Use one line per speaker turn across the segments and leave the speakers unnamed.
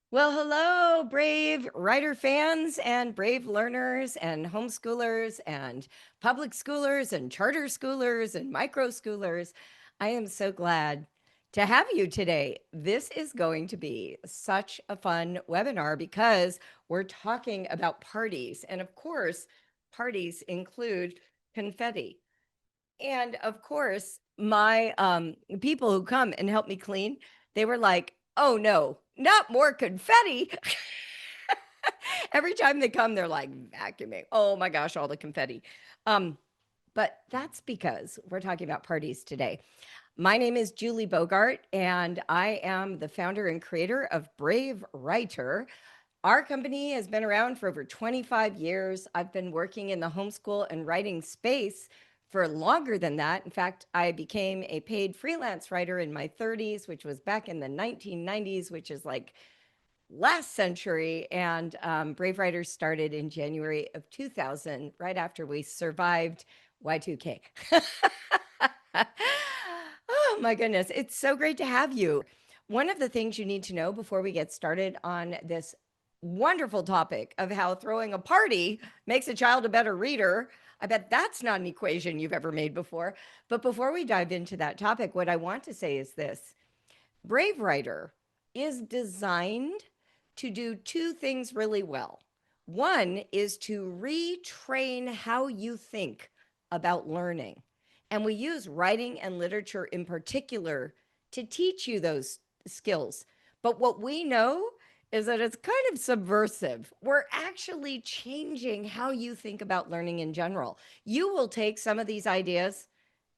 Well, hello, brave writer fans and brave learners and homeschoolers and public schoolers and charter schoolers and micro schoolers. I am so glad to have you today. This is going to be such a fun webinar because we're talking about parties. And of course, parties include confetti. And of course, my people who come and help me clean, they were like, "Oh no, not more confetti." Every time they come, they're like vacuuming. Oh my gosh, all the confetti. Um, but that's because we're talking about parties today. My name is Julie Bogart, and I am the founder and creator of Brave Writer. Our company has been around for over 25 years. I've been working in the homeschool and writing space for longer than that. In fact, I became a paid freelance writer in my 30s, which was back in the 1990s, which is like last century. And Brave Writers started in January of 2000, right after we survived Y2K. Oh my goodness. It's so great to have you. One of the things you need to know before we get started on this wonderful topic of how throwing a party makes a child a better reader. I bet that's not an equation you've ever made before. But before we dive into that topic, what I want to say is this: Brave Writer is designed to do two things really well. One is to retrain how you think about learning. And we use writing and literature in particular to teach you those skills. But what we know is that it's kind of subversive. We're actually changing how you think about learning in general. You will take some of these ideas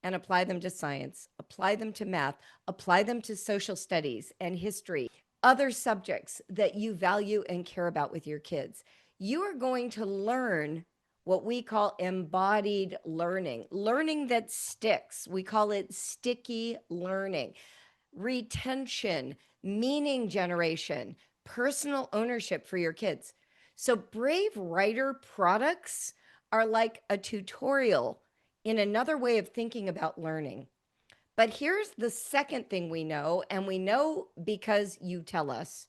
and apply them to science, apply them to math, apply them to social studies and history, other subjects that you value and care about with your kids. You are going to learn what we call embodied learning, learning that sticks. We call it sticky learning, retention, meaning generation, personal ownership for your kids. So, Brave Writer products are like a tutorial in another way of thinking about learning. But here's the second thing we know, and we know because you tell us: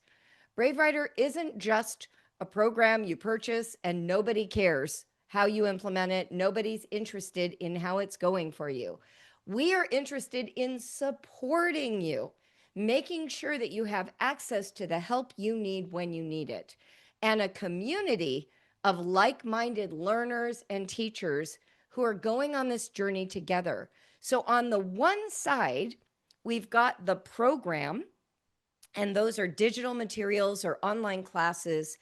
Brave Writer isn't just a program you purchase and nobody cares how you implement it. Nobody's interested in how it's going for you. We are interested in supporting you, making sure that you have access to the help you need when you need it, and a community of like minded learners and teachers who are going on this journey together. So, on the one side, we've got the program, and those are digital materials or online classes.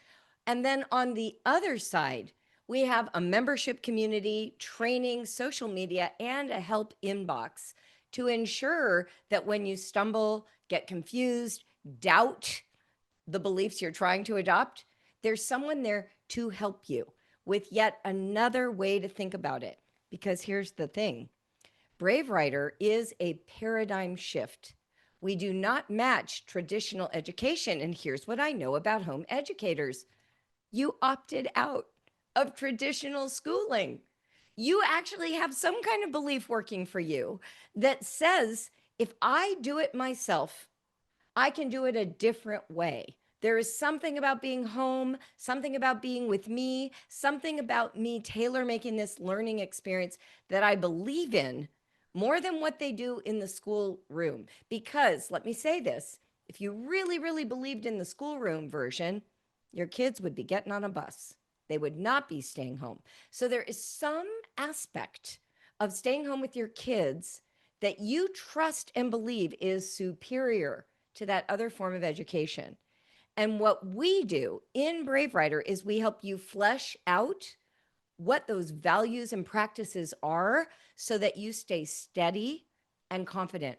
And then on the other side, we have a membership community, training, social media, and a help inbox to ensure that when you stumble, get confused, doubt the beliefs you're trying to adopt, there's someone there to help you with yet another way to think about it. Because here's the thing: Brave Writer is a paradigm shift. We do not match traditional education. And here's what I know about home educators: you opted out of traditional schooling. You actually have some kind of belief working for you that says, if I do it myself, I can do it a different way. There is something about being home, something about being with me, something about me tailor making this learning experience that I believe in more than what they do in the schoolroom. Because let me say this: if you really, really believed in the schoolroom version, your kids would be getting on a bus. They would not be staying home. So there is some aspect of staying home with your kids that you trust and believe is superior to that other form of education. And what we do in Brave Writer is we help you flesh out what those values and practices are so that you stay steady and confident.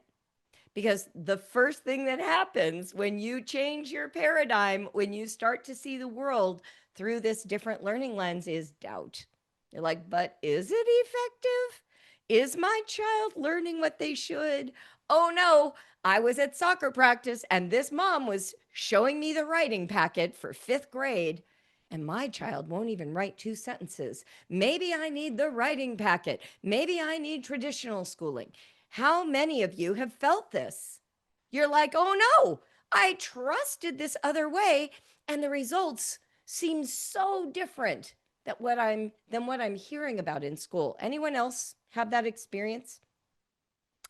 Because the first thing that happens when you change your paradigm, when you start to see the world through this different learning lens, is doubt. You're like, but is it effective? Is my child learning what they should? Oh no, I was at soccer practice and this mom was showing me the writing packet for fifth grade, and my child won't even write two sentences. Maybe I need the writing packet. Maybe I need traditional schooling. How many of you have felt this? You're like, oh no, I trusted this other way, and the results seem so different than what I'm hearing about in school. Anyone else have that experience?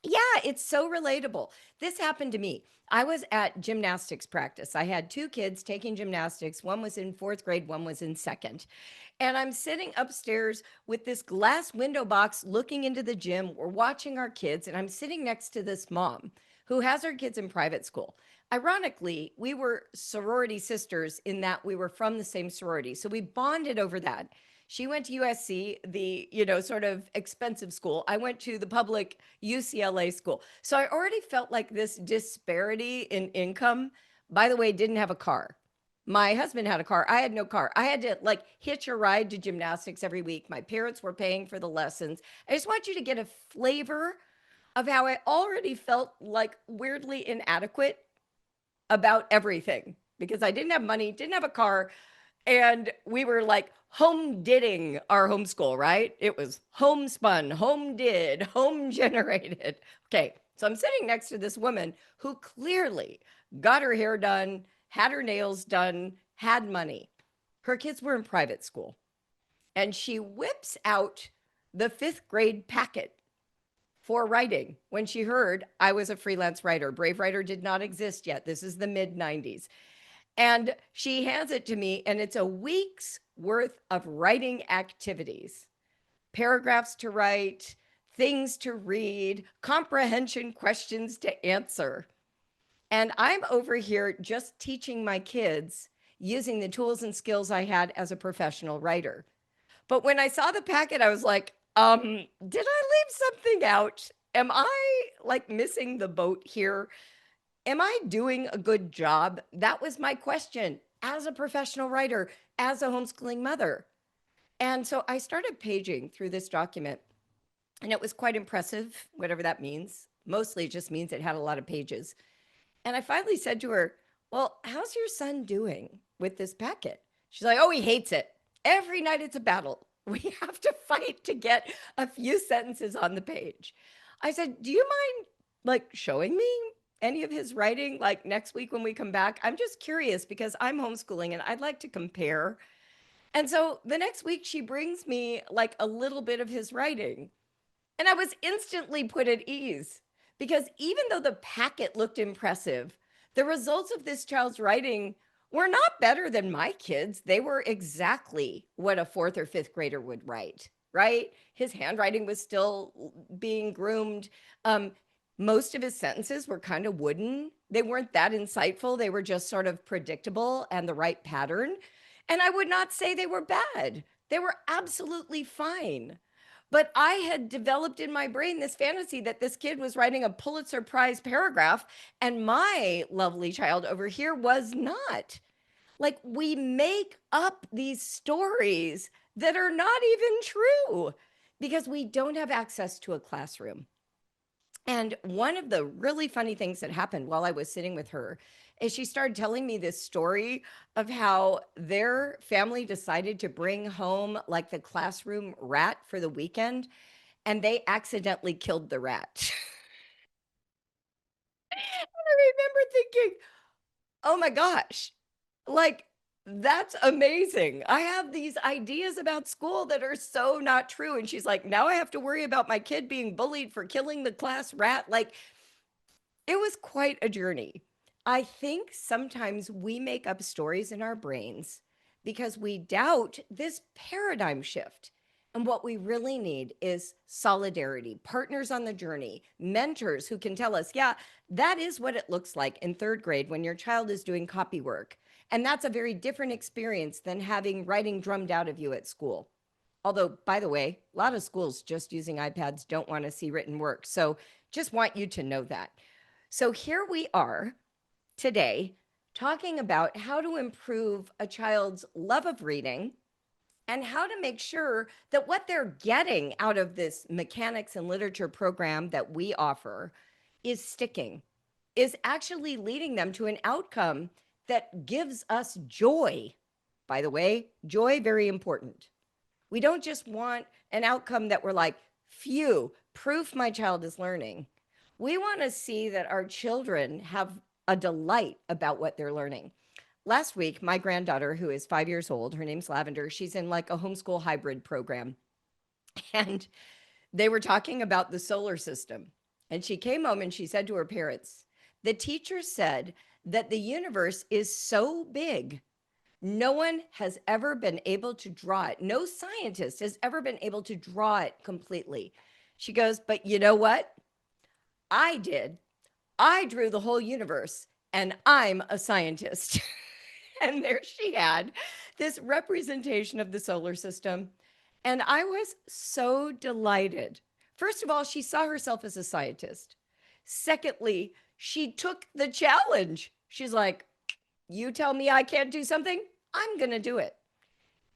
Yeah, it's so relatable. This happened to me. I was at gymnastics practice. I had two kids taking gymnastics. One was in fourth grade, one was in second. And I'm sitting upstairs with this glass window box looking into the gym. We're watching our kids, and I'm sitting next to this mom who has her kids in private school. Ironically, we were sorority sisters in that we were from the same sorority. So we bonded over that. She went to USC, the, sort of expensive school. I went to the public UCLA school. So I already felt like this disparity in income. By the way, didn't have a car. My husband had a car. I had no car. I had to like hitch a ride to gymnastics every week. My parents were paying for the lessons. I just want you to get a flavor of how I already felt like weirdly inadequate about everything because I didn't have money, didn't have a car, and we were like home didding our homeschool, right? It was homespun, home did, home generated. Okay, so I'm sitting next to this woman who clearly got her hair done, had her nails done, had money. Her kids were in private school. And she whips out the fifth grade packet for writing when she heard I was a freelance writer. Brave Writer did not exist yet. This is the mid 90s. And she hands it to me, and it's a week's worth of writing activities, paragraphs to write, things to read, comprehension questions to answer. And I'm over here just teaching my kids using the tools and skills I had as a professional writer. But when I saw the packet, I was like, did I leave something out? Am I like missing the boat here? Am I doing a good job? That was my question as a professional writer, as a homeschooling mother. And so I started paging through this document, and it was quite impressive, whatever that means. Mostly it just means it had a lot of pages. And I finally said to her, well, how's your son doing with this packet? She's like, oh, he hates it. Every night it's a battle. We have to fight to get a few sentences on the page. I said, do you mind like showing me any of his writing like next week when we come back? I'm just curious because I'm homeschooling and I'd like to compare. And so the next week she brings me like a little bit of his writing. And I was instantly put at ease because even though the packet looked impressive, the results of this child's writing were not better than my kids. They were exactly what a fourth or fifth grader would write, right? His handwriting was still being groomed. Most of his sentences were kind of wooden. They weren't that insightful. They were just sort of predictable and the right pattern. And I would not say they were bad. They were absolutely fine. But I had developed in my brain this fantasy that this kid was writing a Pulitzer Prize paragraph, and my lovely child over here was not. Like, we make up these stories that are not even true because we don't have access to a classroom. And one of the really funny things that happened while I was sitting with her is she started telling me this story of how their family decided to bring home like the classroom rat for the weekend, and they accidentally killed the rat. I remember thinking, oh my gosh, like that's amazing. I have these ideas about school that are so not true. And she's like, now I have to worry about my kid being bullied for killing the class rat. Like, it was quite a journey. I think sometimes we make up stories in our brains because we doubt this paradigm shift. And what we really need is solidarity, partners on the journey, mentors who can tell us, yeah, that is what it looks like in third grade when your child is doing copy work. And that's a very different experience than having writing drummed out of you at school. Although, by the way, a lot of schools just using iPads don't want to see written work. So just want you to know that. So here we are today talking about how to improve a child's love of reading and how to make sure that what they're getting out of this mechanics and literature program that we offer is sticking, is actually leading them to an outcome that gives us joy. By the way, joy, very important. We don't just want an outcome that we're like, phew, proof my child is learning. We want to see that our children have a delight about what they're learning. Last week, my granddaughter, who is 5 years old, her name's Lavender, she's in like a homeschool hybrid program. And they were talking about the solar system. And she came home and she said to her parents, the teacher said that the universe is so big, no one has ever been able to draw it. No scientist has ever been able to draw it completely. She goes, but you know what? I did. I drew the whole universe and I'm a scientist. And there she had this representation of the solar system. And I was so delighted. First of all, she saw herself as a scientist. Secondly, she took the challenge. She's like, you tell me I can't do something, I'm going to do it.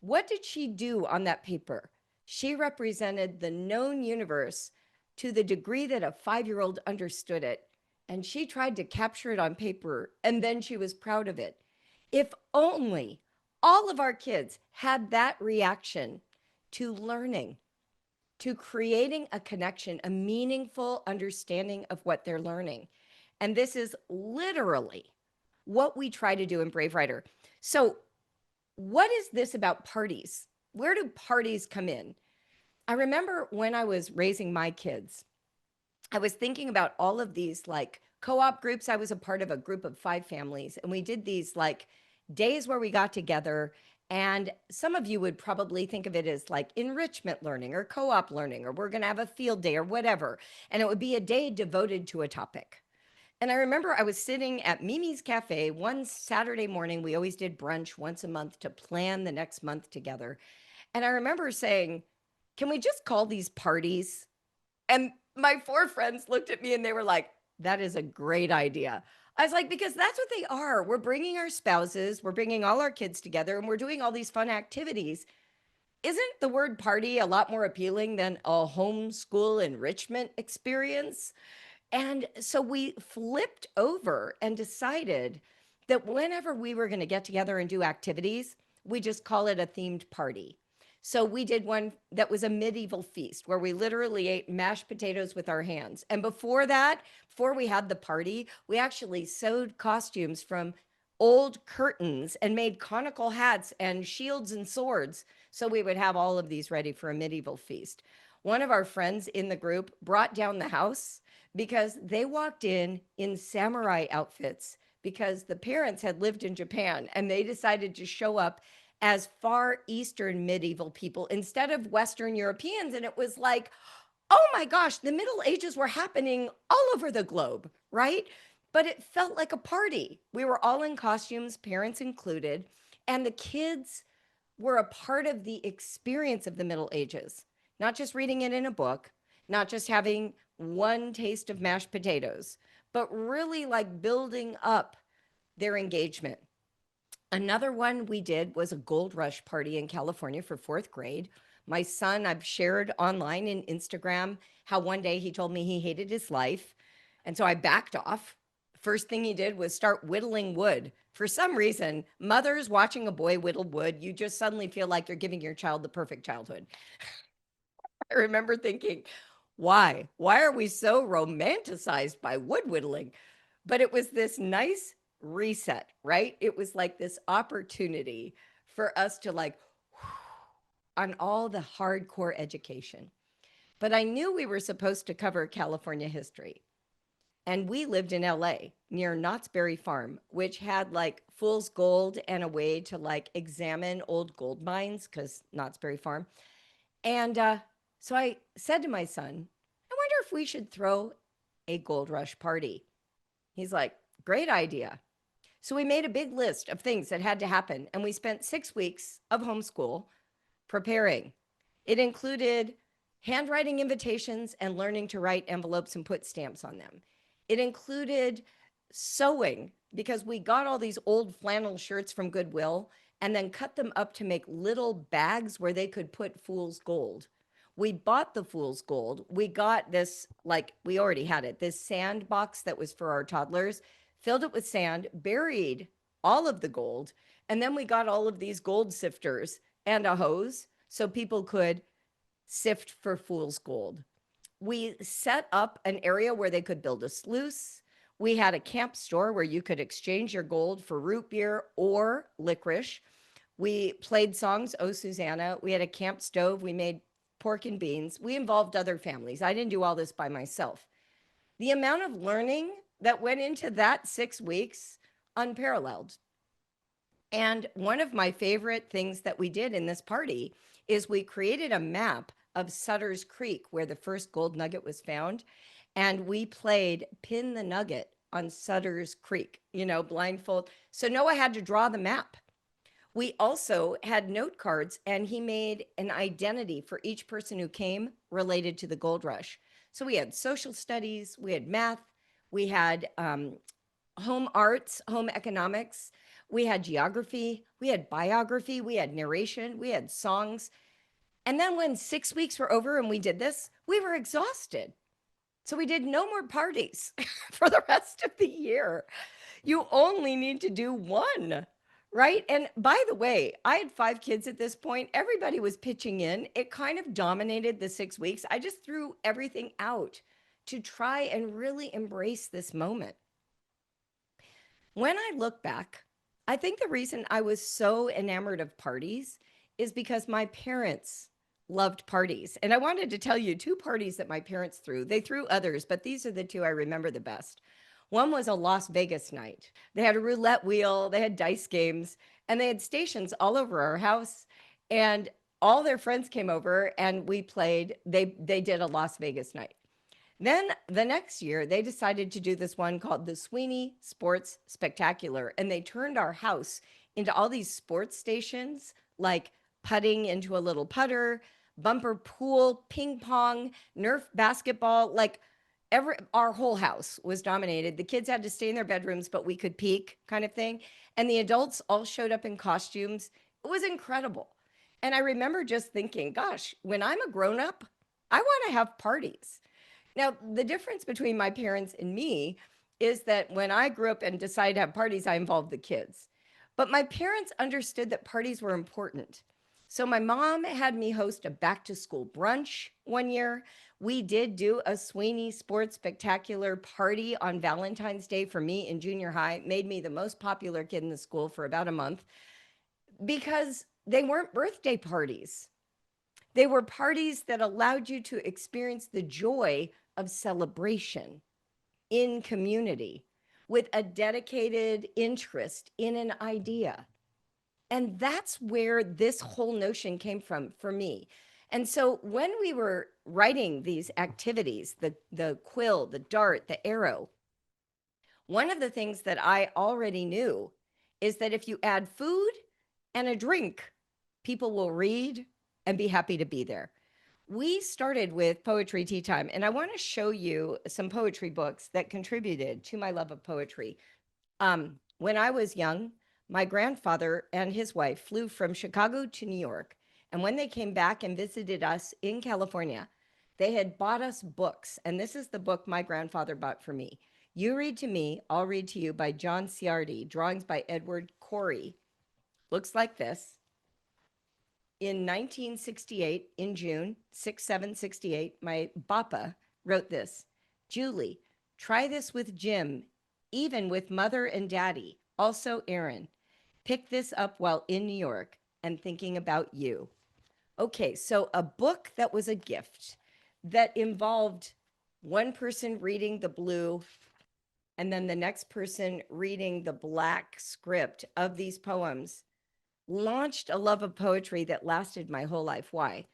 What did she do on that paper? She represented the known universe to the degree that a 5-year-old understood it. And she tried to capture it on paper, and then she was proud of it. If only all of our kids had that reaction to learning, to creating a connection, a meaningful understanding of what they're learning. And this is literally what we try to do in Brave Writer. So, what is this about parties? Where do parties come in? I remember when I was raising my kids, I was thinking about all of these like co-op groups. I was a part of a group of 5 families, and we did these like days where we got together. And some of you would probably think of it as like enrichment learning or co-op learning, or we're going to have a field day or whatever. And it would be a day devoted to a topic. And I remember I was sitting at Mimi's Cafe one Saturday morning. We always did brunch once a month to plan the next month together. And I remember saying, can we just call these parties? And my 4 friends looked at me and they were like, that is a great idea. I was like, because that's what they are. We're bringing our spouses, we're bringing all our kids together, and we're doing all these fun activities. Isn't the word party a lot more appealing than a homeschool enrichment experience? And so we flipped over and decided that whenever we were going to get together and do activities, we just call it a themed party. So we did one that was a medieval feast where we literally ate mashed potatoes with our hands. And before that, before we had the party, we actually sewed costumes from old curtains and made conical hats and shields and swords. So we would have all of these ready for a medieval feast. One of our friends in the group brought down the house because they walked in samurai outfits because the parents had lived in Japan and they decided to show up as Far Eastern medieval people instead of Western Europeans. And it was like, oh my gosh, the Middle Ages were happening all over the globe, right? But it felt like a party. We were all in costumes, parents included, and the kids were a part of the experience of the Middle Ages, not just reading it in a book, not just having one taste of mashed potatoes, but really like building up their engagement. Another one we did was a gold rush party in California for 4th grade. My son, I've shared online in Instagram how one day he told me he hated his life. And so I backed off. First thing he did was start whittling wood. For some reason, mothers watching a boy whittle wood, you just suddenly feel like you're giving your child the perfect childhood. I remember thinking, why? Why are we so romanticized by wood whittling? But it was this nice reset, right? It was like this opportunity for us to like on all the hardcore education. But I knew we were supposed to cover California history. And we lived in LA near Knott's Berry Farm, which had like fool's gold and a way to like examine old gold mines because Knott's Berry Farm. And so I said to my son, I wonder if we should throw a gold rush party. He's like, great idea. So we made a big list of things that had to happen. And we spent 6 weeks of homeschool preparing. It included handwriting invitations and learning to write envelopes and put stamps on them. It included sewing because we got all these old flannel shirts from Goodwill and then cut them up to make little bags where they could put fool's gold. We bought the fool's gold. We got this, like we already had it, this sand box that was for our toddlers, filled it with sand, buried all of the gold, and then we got all of these gold sifters and a hose so people could sift for fool's gold. We set up an area where they could build a sluice. We had a camp store where you could exchange your gold for root beer or licorice. We played songs, Oh Susanna. We had a camp stove. We made pork and beans. We involved other families. I didn't do all this by myself. The amount of learning that went into that 6 weeks, unparalleled. And one of my favorite things that we did in this party is we created a map of Sutter's Creek where the first gold nugget was found. And we played Pin the Nugget on Sutter's Creek, blindfold. So Noah had to draw the map. We also had note cards, and he made an identity for each person who came related to the gold rush. So we had social studies, we had math, we had home arts, home economics, we had geography, we had biography, we had narration, we had songs. And then when 6 weeks were over and we did this, we were exhausted. So we did no more parties for the rest of the year. You only need to do one, right? And by the way, I had 5 kids at this point. Everybody was pitching in. It kind of dominated the 6 weeks. I just threw everything out to try and really embrace this moment. When I look back, I think the reason I was so enamored of parties is because my parents loved parties. And I wanted to tell you 2 parties that my parents threw. They threw others, but these are the 2 I remember the best. One was a Las Vegas night. They had a roulette wheel, they had dice games, and they had stations all over our house. And all their friends came over and we played. They did a Las Vegas night. Then the next year, they decided to do this one called the Sweeney Sports Spectacular. And they turned our house into all these sports stations, like putting into a little putter, bumper pool, ping pong, Nerf basketball, like our whole house was dominated. The kids had to stay in their bedrooms, but we could peek, kind of thing. And the adults all showed up in costumes. It was incredible. And I remember just thinking, gosh, when I'm a grown up, I want to have parties. Now, the difference between my parents and me is that when I grew up and decided to have parties, I involved the kids. But my parents understood that parties were important. So my mom had me host a back to school brunch one year. We did do a Sweeney Sports Spectacular party on Valentine's Day for me in junior high, made me the most popular kid in the school for about a month because they weren't birthday parties. They were parties that allowed you to experience the joy of celebration in community with a dedicated interest in an idea. And that's where this whole notion came from for me. And so when we were writing these activities, the quill, the dart, the arrow, one of the things that I already knew is that if you add food and a drink, people will read and be happy to be there. We started with Poetry Tea Time, and I want to show you some poetry books that contributed to my love of poetry. When I was young, my grandfather and his wife flew from Chicago to New York. And when they came back and visited us in California, they had bought us books. And this is the book my grandfather bought for me. You Read to Me, I'll Read to You by John Ciardi, drawings by Edward Corey. Looks like this. In 1968, in June, 6/7/68, my Bappa wrote this. Julie, try this with Jim, even with mother and daddy, also Aaron. Pick this up while in New York and thinking about you. Okay, so a book that was a gift that involved one person reading the blue and then the next person reading the black script of these poems launched a love of poetry that lasted my whole life. Why?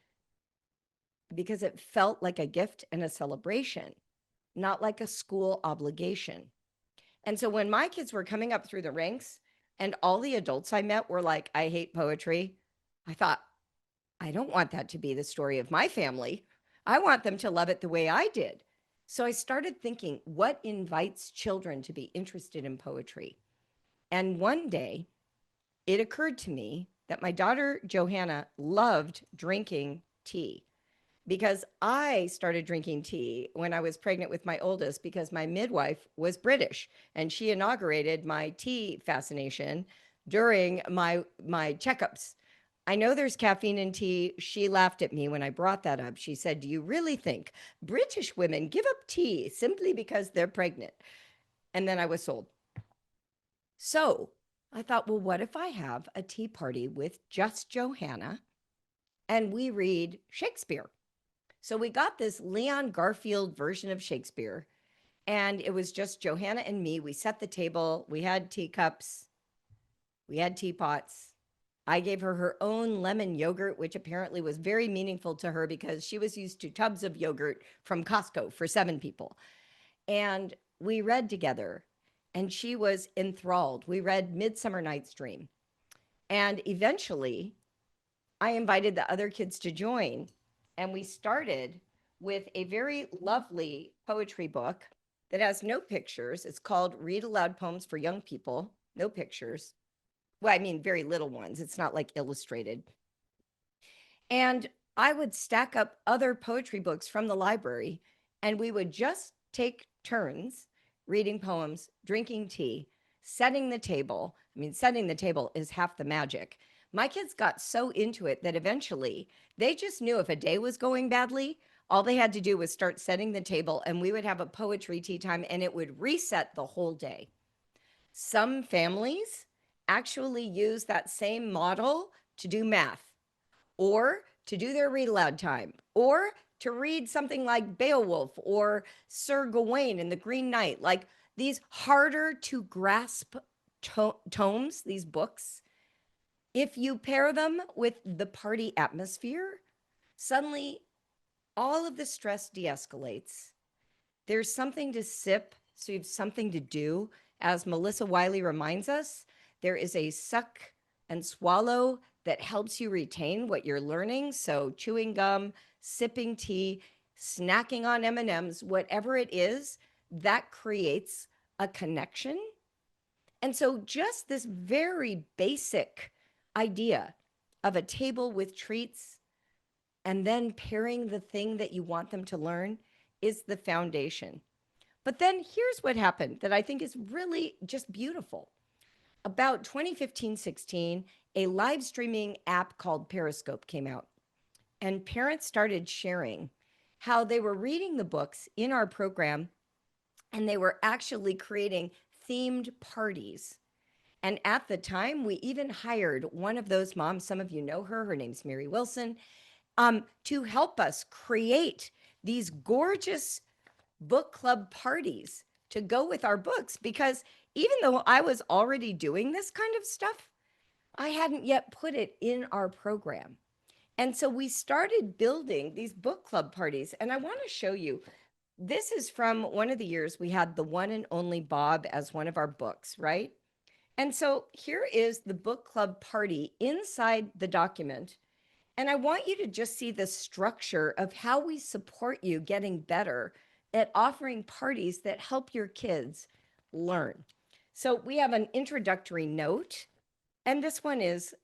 Because it felt like a gift and a celebration, not like a school obligation. And so when my kids were coming up through the ranks and all the adults I met were like, I hate poetry, I thought, I don't want that to be the story of my family. I want them to love it the way I did. So I started thinking, what invites children to be interested in poetry? And one day, it occurred to me that my daughter, Johanna, loved drinking tea because I started drinking tea when I was pregnant with my oldest because my midwife was British and she inaugurated my tea fascination during my checkups. I know there's caffeine in tea. She laughed at me when I brought that up. She said, do you really think British women give up tea simply because they're pregnant? And then I was sold. So I thought, well, what if I have a tea party with just Johanna and we read Shakespeare? So we got this Leon Garfield version of Shakespeare, and it was just Johanna and me. We set the table, we had teacups, we had teapots. I gave her her own lemon yogurt, which apparently was very meaningful to her because she was used to tubs of yogurt from Costco for 7 people. And we read together, and she was enthralled. We read Midsummer Night's Dream. And eventually, I invited the other kids to join, and we started with a very lovely poetry book that has no pictures. It's called Read Aloud Poems for Young People. No pictures. Well, I mean, very little ones. It's not like illustrated. And I would stack up other poetry books from the library, and we would just take turns reading poems, drinking tea, setting the table. I mean, setting the table is half the magic. My kids got so into it that eventually they just knew if a day was going badly, all they had to do was start setting the table, and we would have a poetry tea time, and it would reset the whole day. Some families actually use that same model to do math, or to do their read aloud time, or to read something like Beowulf or Sir Gawain in the Green Knight, like these harder to grasp tomes, these books. If you pair them with the party atmosphere, suddenly all of the stress de-escalates. There's something to sip, so you have something to do. As Melissa Wiley reminds us, there is a suck and swallow that helps you retain what you're learning. So chewing gum, sipping tea, snacking on M&Ms, whatever it is, that creates a connection. And so just this very basic idea of a table with treats and then pairing the thing that you want them to learn is the foundation. But then here's what happened that I think is really just beautiful. About 2015-16, a live streaming app called Periscope came out, and parents started sharing how they were reading the books in our program, and they were actually creating themed parties. And at the time, we even hired one of those moms. Some of you know her. Her name's Mary Wilson, to help us create these gorgeous book club parties to go with our books. Because even though I was already doing this kind of stuff, I hadn't yet put it in our program. And so we started building these book club parties. And I want to show you, this is from one of the years we had The One and Only Bob as one of our books, right? And so here is the book club party inside the document. And I want you to just see the structure of how we support you getting better at offering parties that help your kids learn. So we have an introductory note, and this one is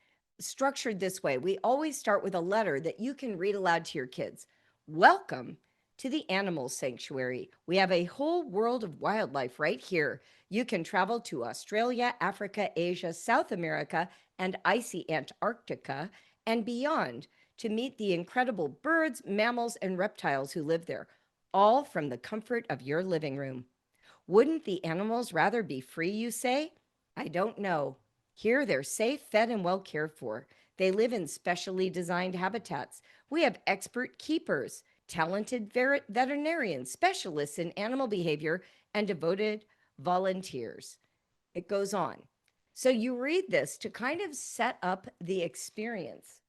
structured this way. We always start with a letter that you can read aloud to your kids. Welcome to the animal sanctuary. We have a whole world of wildlife right here. You can travel to Australia, Africa, Asia, South America, and icy Antarctica and beyond to meet the incredible birds, mammals, and reptiles who live there, all from the comfort of your living room. Wouldn't the animals rather be free, you say? I don't know. Here they're safe, fed, and well cared for. They live in specially designed habitats. We have expert keepers, talented veterinarians, specialists in animal behavior, and devoted volunteers. It goes on. So you read this to kind of set up the experience.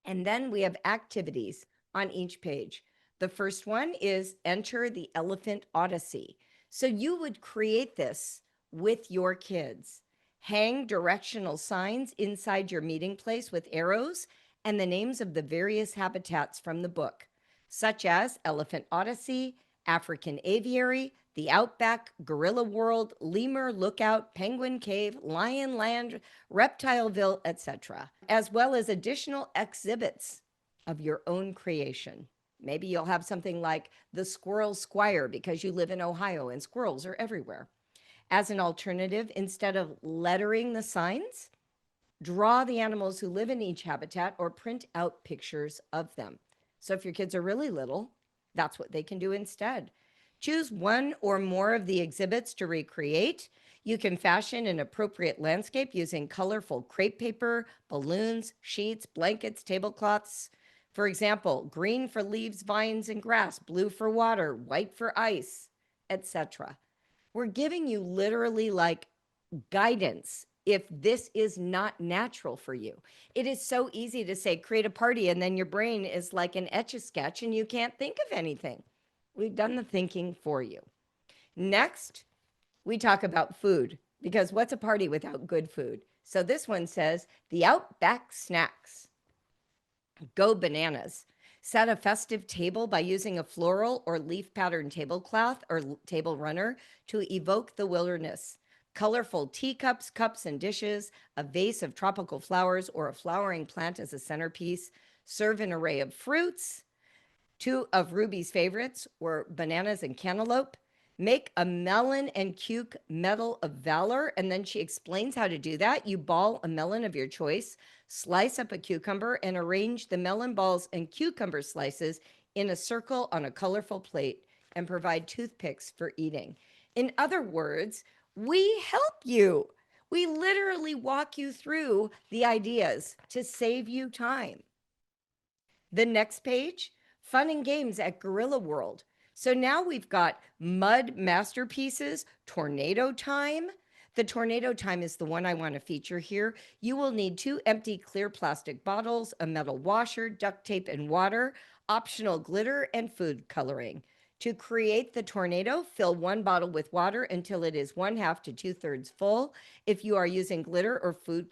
And then we have activities on each page. The first one is Enter the Elephant Odyssey. So you would create this with your kids. Hang directional signs inside your meeting place with arrows and the names of the various habitats from the book, such as Elephant Odyssey, African Aviary, the Outback, Gorilla World, Lemur Lookout, Penguin Cave, Lion Land, Reptileville, etc., as well as additional exhibits of your own creation. Maybe you'll have something like the Squirrel Squire because you live in Ohio and squirrels are everywhere. As an alternative, instead of lettering the signs, draw the animals who live in each habitat or print out pictures of them. So if your kids are really little, that's what they can do instead. Choose one or more of the exhibits to recreate. You can fashion an appropriate landscape using colorful crepe paper, balloons, sheets, blankets, tablecloths. For example, green for leaves, vines, and grass, blue for water, white for ice, etc. We're giving you literally like guidance if this is not natural for you. It is so easy to say, create a party, and then your brain is like an etch-a-sketch and you can't think of anything. We've done the thinking for you. Next, we talk about food, because what's a party without good food? So this one says, the Outback snacks. Go bananas. Set a festive table by using a floral or leaf patterned tablecloth or table runner to evoke the wilderness. Colorful teacups, cups, and dishes, a vase of tropical flowers, or a flowering plant as a centerpiece. Serve an array of fruits. Two of Ruby's favorites were bananas and cantaloupe. Make a melon and cuke medal of valor. And then she explains how to do that. You ball a melon of your choice, slice up a cucumber, and arrange the melon balls and cucumber slices in a circle on a colorful plate, and provide toothpicks for eating. In other words, we help you. We literally walk you through the ideas to save you time. The next page, fun and games at Gorilla World. So now we've got mud masterpieces, tornado time. The tornado time is the one I want to feature here. You will need 2 empty clear plastic bottles, a metal washer, duct tape, and water, optional glitter, and food coloring. To create the tornado, fill 1 bottle with water until it is 1/2 to 2/3 full. If you are using glitter or food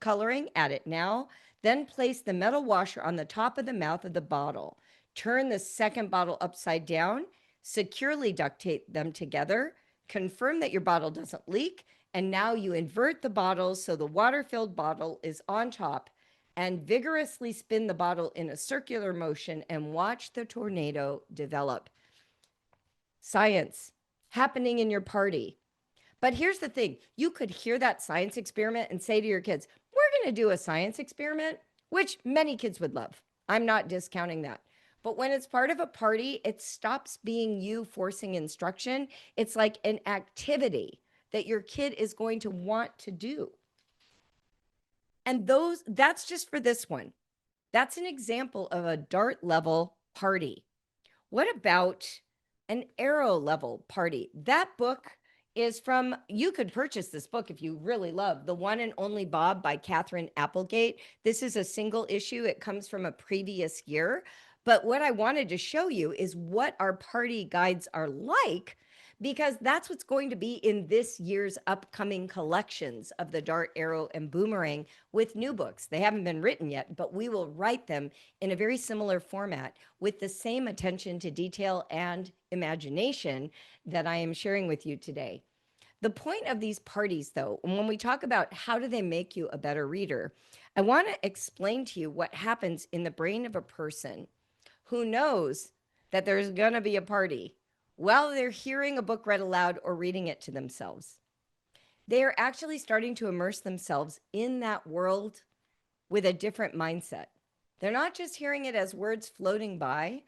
coloring, add it now. Then place the metal washer on the top of the mouth of the bottle. Turn the second bottle upside down, securely duct tape them together, confirm that your bottle doesn't leak, and now you invert the bottles so the water-filled bottle is on top, and vigorously spin the bottle in a circular motion and watch the tornado develop. Science happening in your party. But here's the thing, you could hear that science experiment and say to your kids, we're going to do a science experiment, which many kids would love. I'm not discounting that. But when it's part of a party, it stops being you forcing instruction. It's like an activity that your kid is going to want to do. And that's just for this one. That's an example of a dart level party. What about an arrow level party? That book is from, you could purchase this book if you really love, The One and Only Bob by Catherine Applegate. This is a single issue. It comes from a previous year. But what I wanted to show you is what our party guides are like, because that's what's going to be in this year's upcoming collections of the Dart, Arrow, and Boomerang with new books. They haven't been written yet, but we will write them in a very similar format with the same attention to detail and imagination that I am sharing with you today. The point of these parties, though, when we talk about how do they make you a better reader, I want to explain to you what happens in the brain of a person who knows that there's going to be a party while they're hearing a book read aloud or reading it to themselves. They are actually starting to immerse themselves in that world with a different mindset. They're not just hearing it as words floating by.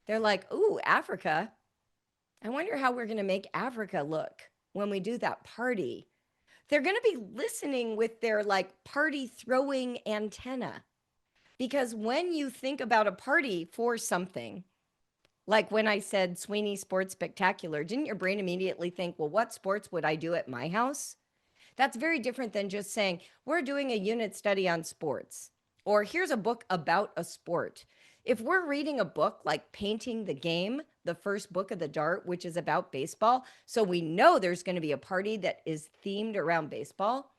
They're like, ooh, Africa. I wonder how we're going to make Africa look when we do that party. They're going to be listening with their like party throwing antenna. Because when you think about a party for something, like when I said Sweeney Sports Spectacular, didn't your brain immediately think, well, what sports would I do at my house? That's very different than just saying, we're doing a unit study on sports, or here's a book about a sport. If we're reading a book like Painting the Game, the first book of the Dart, which is about baseball, so we know there's going to be a party that is themed around baseball,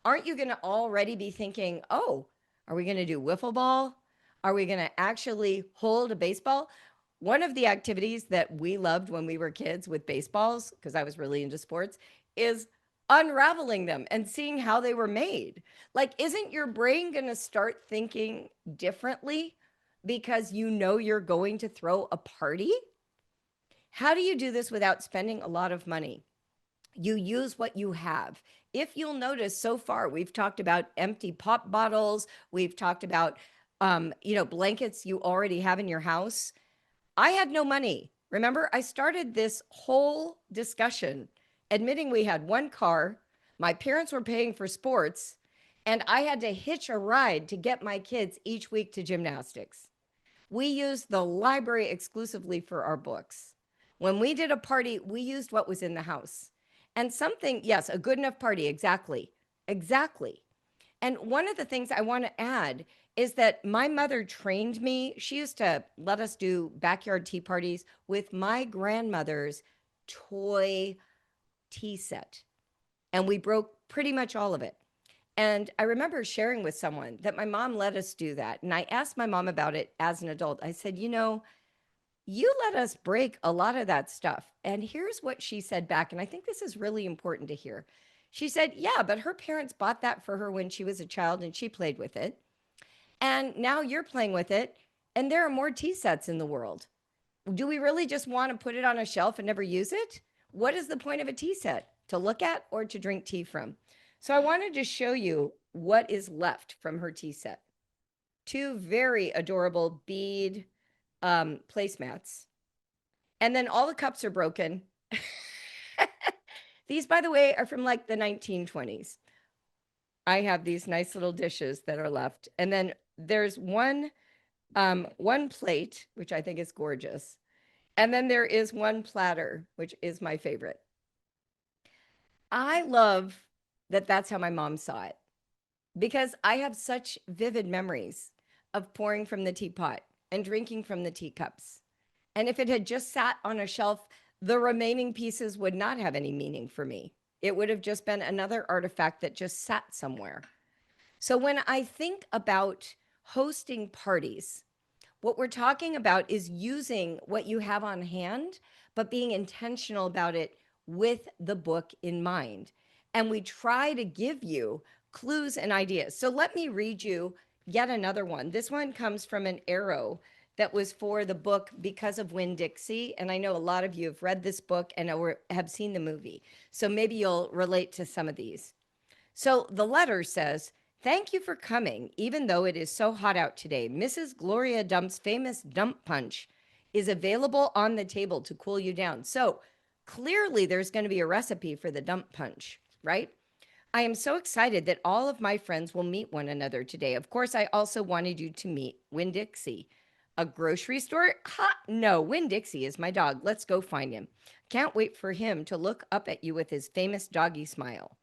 aren't you going to already be thinking, oh, are we going to do wiffle ball? Are we going to actually hold a baseball? One of the activities that we loved when we were kids with baseballs, because I was really into sports, is unraveling them and seeing how they were made. Like, isn't your brain going to start thinking differently because you know you're going to throw a party? How do you do this without spending a lot of money? You use what you have. If you'll notice, so far we've talked about empty pop bottles, we've talked about blankets you already have in your house. I had no money Remember, I started this whole discussion admitting we had one car, my parents were paying for sports, and I had to hitch a ride to get my kids each week to gymnastics. We used the library exclusively for our books. When we did a party, we used what was in the house. And something, yes, a good enough party, exactly. Exactly. And one of the things I want to add is that my mother trained me. She used to let us do backyard tea parties with my grandmother's toy tea set. And we broke pretty much all of it. And I remember sharing with someone that my mom let us do that. And I asked my mom about it as an adult. I said, you let us break a lot of that stuff. And here's what she said back. And I think this is really important to hear. She said, yeah, but her parents bought that for her when she was a child and she played with it. And now you're playing with it. And there are more tea sets in the world. Do we really just want to put it on a shelf and never use it? What is the point of a tea set? To look at or to drink tea from? So I wanted to show you what is left from her tea set. Two very adorable bead placemats. And then all the cups are broken. These, by the way, are from like the 1920s. I have these nice little dishes that are left. And then there's one plate, which I think is gorgeous. And then there is one platter, which is my favorite. I love that that's how my mom saw it because I have such vivid memories of pouring from the teapot and drinking from the teacups. And if it had just sat on a shelf, the remaining pieces would not have any meaning for me. It would have just been another artifact that just sat somewhere. So when I think about hosting parties, what we're talking about is using what you have on hand, but being intentional about it with the book in mind. And we try to give you clues and ideas. So let me read you yet another one. This one comes from an arrow that was for the book Because of Winn-Dixie. And I know a lot of you have read this book and have seen the movie. So maybe you'll relate to some of these. So the letter says, thank you for coming, even though it is so hot out today. Mrs. Gloria Dump's famous dump punch is available on the table to cool you down. So clearly there's going to be a recipe for the dump punch, right? I am so excited that all of my friends will meet one another today. Of course, I also wanted you to meet Winn-Dixie. A grocery store? Ha! No, Winn-Dixie is my dog. Let's go find him. Can't wait for him to look up at you with his famous doggy smile.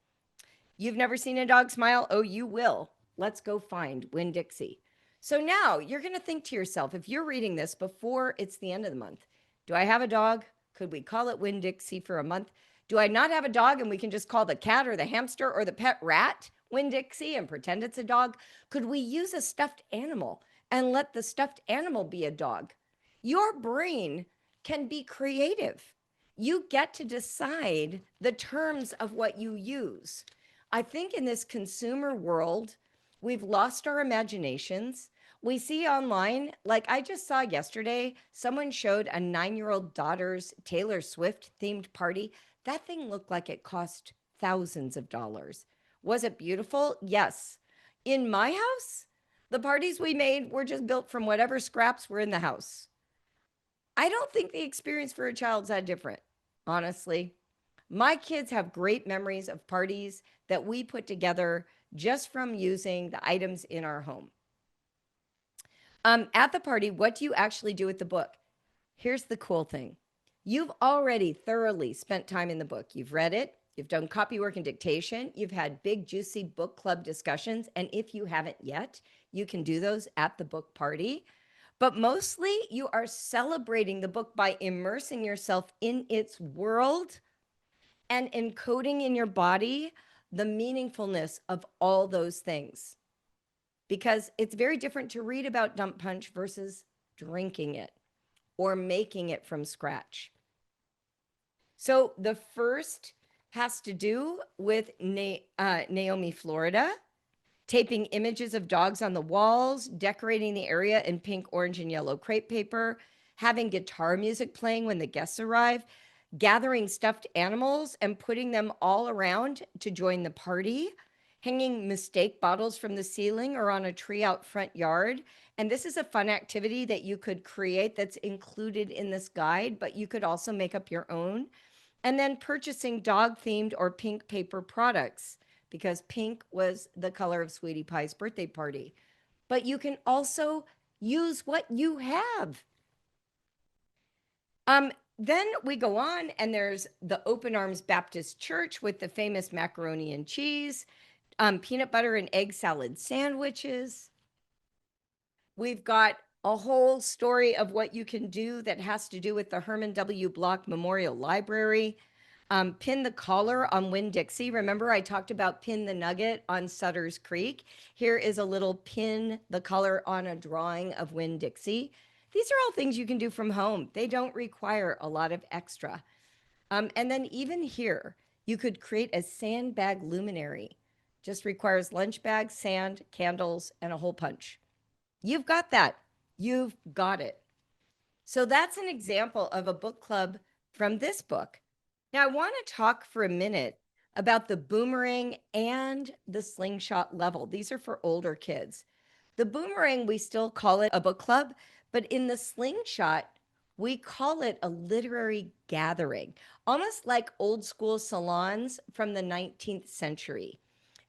You've never seen a dog smile? Oh, you will. Let's go find Winn-Dixie. So now you're going to think to yourself, if you're reading this before it's the end of the month, do I have a dog? Could we call it Winn-Dixie for a month? Do I not have a dog and we can just call the cat or the hamster or the pet rat Winn-Dixie and pretend it's a dog? Could we use a stuffed animal and let the stuffed animal be a dog? Your brain can be creative. You get to decide the terms of what you use. I think in this consumer world, we've lost our imaginations. We see online, like I just saw yesterday, someone showed a 9-year-old daughter's Taylor Swift themed party. That thing looked like it cost thousands of dollars. Was it beautiful? Yes. In my house, the parties we made were just built from whatever scraps were in the house. I don't think the experience for a child's that different, honestly. My kids have great memories of parties that we put together just from using the items in our home. At the party, what do you actually do with the book? Here's the cool thing. You've already thoroughly spent time in the book. You've read it, you've done copywork and dictation, you've had big, juicy book club discussions. And if you haven't yet, you can do those at the book party. But mostly, you are celebrating the book by immersing yourself in its world and encoding in your body the meaningfulness of all those things. Because it's very different to read about Dump Punch versus drinking it or making it from scratch. So the first has to do with Naomi, Florida, taping images of dogs on the walls, decorating the area in pink, orange, and yellow crepe paper, having guitar music playing when the guests arrive, gathering stuffed animals and putting them all around to join the party, hanging mistake bottles from the ceiling or on a tree out front yard. And this is a fun activity that you could create that's included in this guide, but you could also make up your own. And then purchasing dog themed or pink paper products because pink was the color of Sweetie Pie's birthday party. But you can also use what you have. Then we go on, and there's the Open Arms Baptist Church with the famous macaroni and cheese, peanut butter and egg salad sandwiches. We've got a whole story of what you can do that has to do with the Herman W. Block Memorial Library. Pin the collar on Winn-Dixie. Remember, I talked about pin the nugget on Sutter's Creek. Here is a little pin the collar on a drawing of Winn-Dixie. These are all things you can do from home. They don't require a lot of extra. And then even here, you could create a sandbag luminary. Just requires lunch bag, sand, candles, and a hole punch. You've got that. You've got it. So that's an example of a book club from this book. Now, I want to talk for a minute about the boomerang and the slingshot level. These are for older kids. The boomerang, we still call it a book club, but in the slingshot, we call it a literary gathering, almost like old school salons from the 19th century.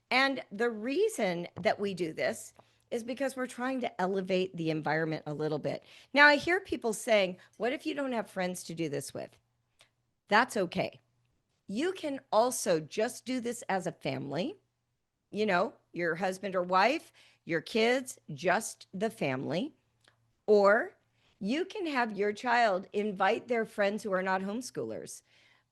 And the reason that we do this is because we're trying to elevate the environment a little bit. Now, I hear people saying, what if you don't have friends to do this with? That's okay. You can also just do this as a family, your husband or wife, your kids, just the family. Or you can have your child invite their friends who are not homeschoolers.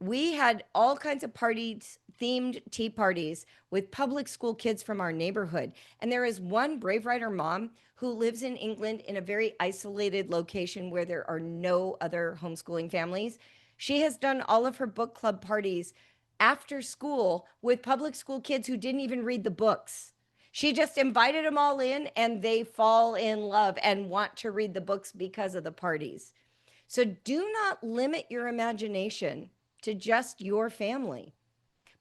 We had all kinds of parties, themed tea parties with public school kids from our neighborhood. And there is one Brave Writer mom who lives in England in a very isolated location where there are no other homeschooling families. She has done all of her book club parties after school with public school kids who didn't even read the books. She just invited them all in and they fall in love and want to read the books because of the parties. So do not limit your imagination to just your family.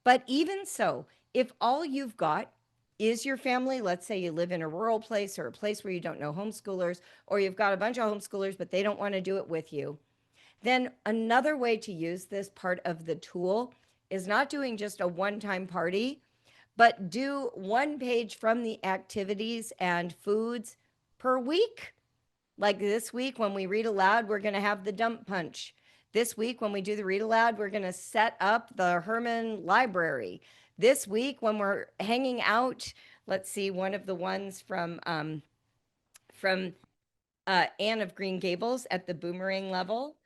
But even so, if all you've got is your family, let's say you live in a rural place or a place where you don't know homeschoolers, or you've got a bunch of homeschoolers, but they don't want to do it with you, then another way to use this part of the tool is not doing just a one-time party, but do one page from the activities and foods per week. Like this week, when we read aloud, we're going to have the dump punch. This week, when we do the read aloud, we're going to set up the Herman Library. This week, when we're hanging out, let's see, one of the ones from Anne of Green Gables at the boomerang level.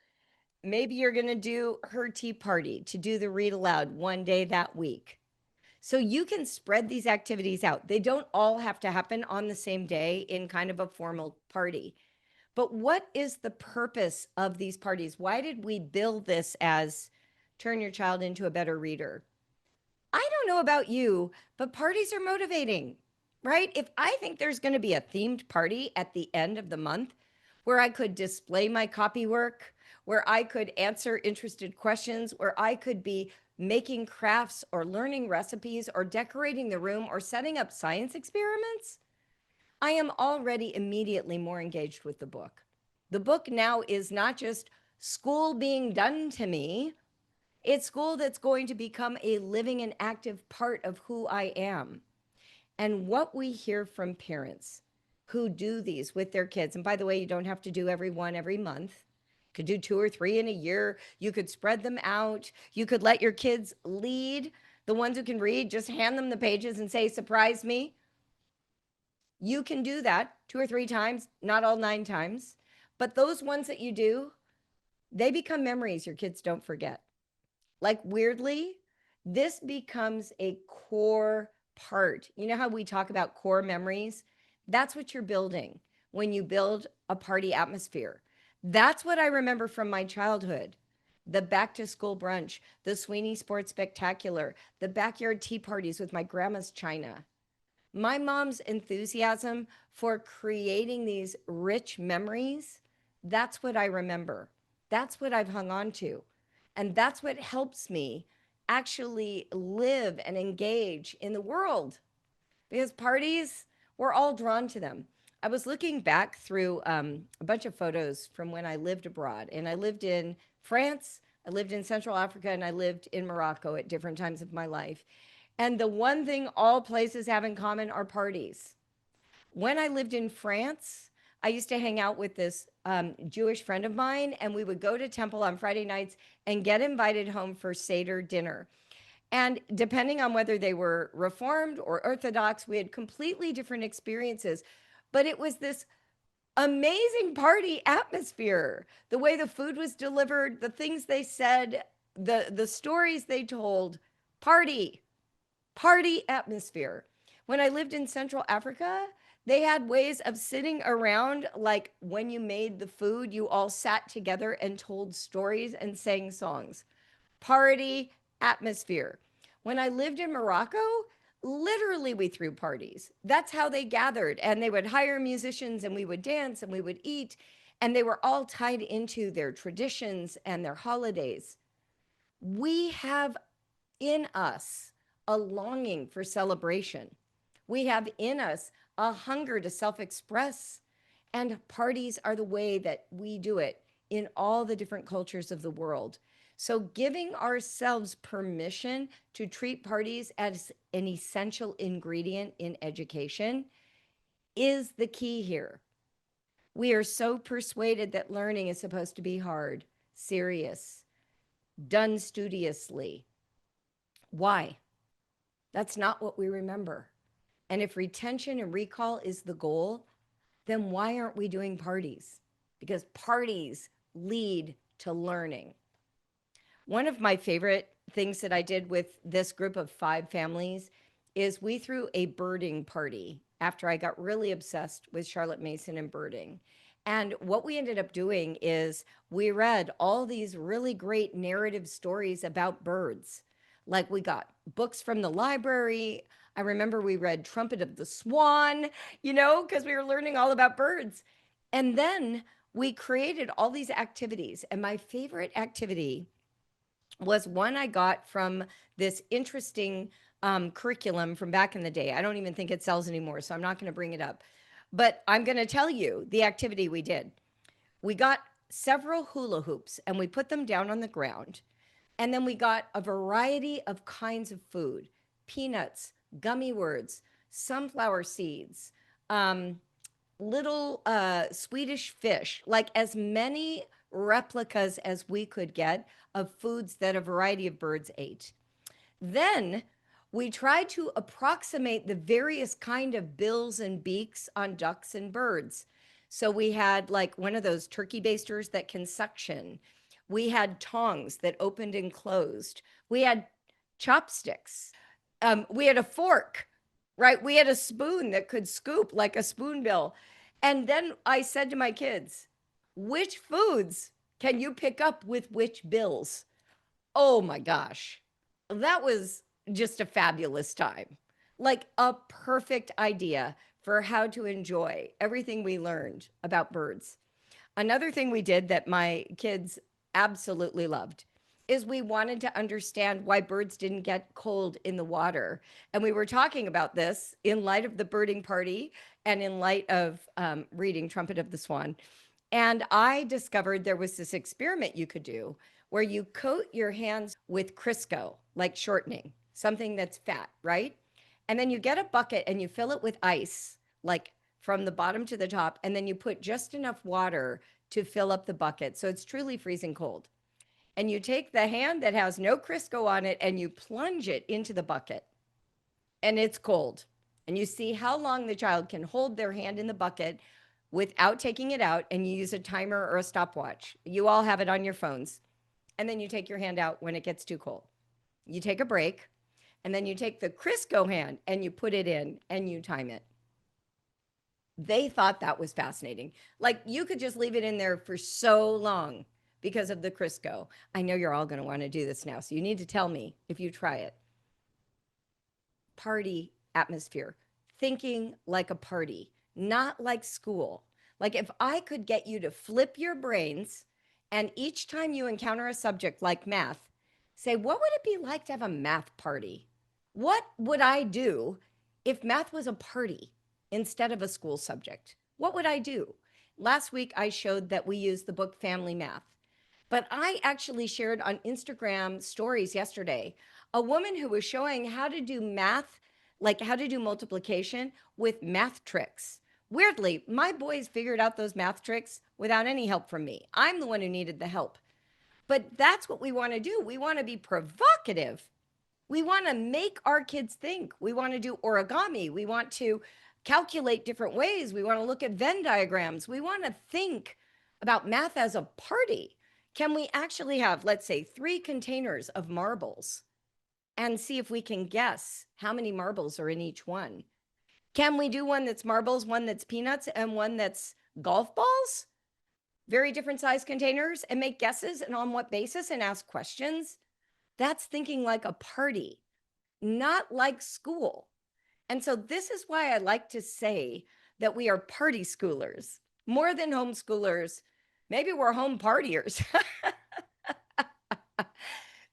Maybe you're going to do her tea party to do the read aloud one day that week. So you can spread these activities out. They don't all have to happen on the same day in kind of a formal party. But what is the purpose of these parties? Why did we build this as turn your child into a better reader? I don't know about you, but parties are motivating, right? If I think there's going to be a themed party at the end of the month where I could display my copy work, where I could answer interested questions, where I could be making crafts or learning recipes or decorating the room or setting up science experiments, I am already immediately more engaged with the book. The book now is not just school being done to me, it's school that's going to become a living and active part of who I am. And what we hear from parents who do these with their kids, and by the way, you don't have to do every one every month. You could do 2 or 3 in a year. You could spread them out. You could let your kids lead. The ones who can read, just hand them the pages and say, surprise me. You can do that 2 or 3 times, not all 9 times. But those ones that you do, they become memories your kids don't forget. Like weirdly, this becomes a core part. You know how we talk about core memories? That's what you're building when you build a party atmosphere. That's what I remember from my childhood. The back to school brunch, the Sweeney Sports Spectacular, the backyard tea parties with my grandma's china. My mom's enthusiasm for creating these rich memories, that's what I remember. That's what I've hung on to. And that's what helps me actually live and engage in the world. because parties, we're all drawn to them. I was looking back through a bunch of photos from when I lived abroad, and I lived in France, I lived in Central Africa, and I lived in Morocco at different times of my life. And the one thing all places have in common are parties. When I lived in France, I used to hang out with this Jewish friend of mine, and we would go to temple on Friday nights and get invited home for Seder dinner. And depending on whether they were Reformed or Orthodox, we had completely different experiences. But it was this amazing party atmosphere. The way the food was delivered, the things they said, the stories they told, party, party atmosphere. When I lived in Central Africa, they had ways of sitting around, like when you made the food, you all sat together and told stories and sang songs. Party atmosphere. When I lived in Morocco, literally we threw parties. That's how they gathered. And they would hire musicians and we would dance and we would eat. And they were all tied into their traditions and their holidays. We have in us a longing for celebration. We have in us a hunger to self express. And parties are the way that we do it in all the different cultures of the world. So, giving ourselves permission to treat parties as an essential ingredient in education is the key here. We are so persuaded that learning is supposed to be hard, serious, done studiously. Why? That's not what we remember. And if retention and recall is the goal, then why aren't we doing parties? Because parties lead to learning. One of my favorite things that I did with this group of 5 families is we threw a birding party after I got really obsessed with Charlotte Mason and birding. And what we ended up doing is we read all these really great narrative stories about birds. Like we got books from the library. I remember we read Trumpet of the Swan, because we were learning all about birds. And then we created all these activities. And my favorite activity was one I got from this interesting curriculum from back in the day. I don't even think it sells anymore, so I'm not going to bring it up. But I'm going to tell you the activity we did. We got several hula hoops and we put them down on the ground. And then we got a variety of kinds of food: peanuts, gummy words, sunflower seeds, little Swedish fish, like as many replicas as we could get of foods that a variety of birds ate. Then we tried to approximate the various kind of bills and beaks on ducks and birds. So we had like one of those turkey basters that can suction. We had tongs that opened and closed. We had chopsticks. We had a fork, right? We had a spoon that could scoop like a spoonbill. And then I said to my kids, which foods can you pick up with which bills? Oh my gosh. That was just a fabulous time. Like a perfect idea for how to enjoy everything we learned about birds. Another thing we did that my kids absolutely loved is we wanted to understand why birds didn't get cold in the water. And we were talking about this in light of the birding party and in light of reading Trumpet of the Swan. And I discovered there was this experiment you could do where you coat your hands with Crisco, like shortening, something that's fat, right? And then you get a bucket and you fill it with ice, like from the bottom to the top. And then you put just enough water to fill up the bucket. So it's truly freezing cold. And you take the hand that has no Crisco on it and you plunge it into the bucket. And it's cold. And you see how long the child can hold their hand in the bucket without taking it out. And you use a timer or a stopwatch. You all have it on your phones. And then you take your hand out when it gets too cold. You take a break. And then you take the Crisco hand and you put it in and you time it. They thought that was fascinating. Like you could just leave it in there for so long because of the Crisco. I know you're all going to want to do this now, so you need to tell me if you try it. Party atmosphere, thinking like a party, not like school. Like if I could get you to flip your brains and each time you encounter a subject like math, say, what would it be like to have a math party? What would I do If math was a party instead of a school subject, what would I do? Last week, I showed that we use the book Family Math, but I actually shared on Instagram stories yesterday a woman who was showing how to do math, like how to do multiplication with math tricks. Weirdly, my boys figured out those math tricks without any help from me. I'm the one who needed the help. But that's what we want to do. We want to be provocative. We want to make our kids think. We want to do origami. We want to calculate different ways. We want to look at Venn diagrams. We want to think about math as a party. Can we actually have, let's say, 3 containers of marbles and see if we can guess how many marbles are in each one? Can we do one that's marbles, one that's peanuts, and one that's golf balls? Very different size containers, and make guesses and on what basis and ask questions. That's thinking like a party, not like school. And so this is why I like to say that we are party schoolers more than homeschoolers. Maybe we're home partiers.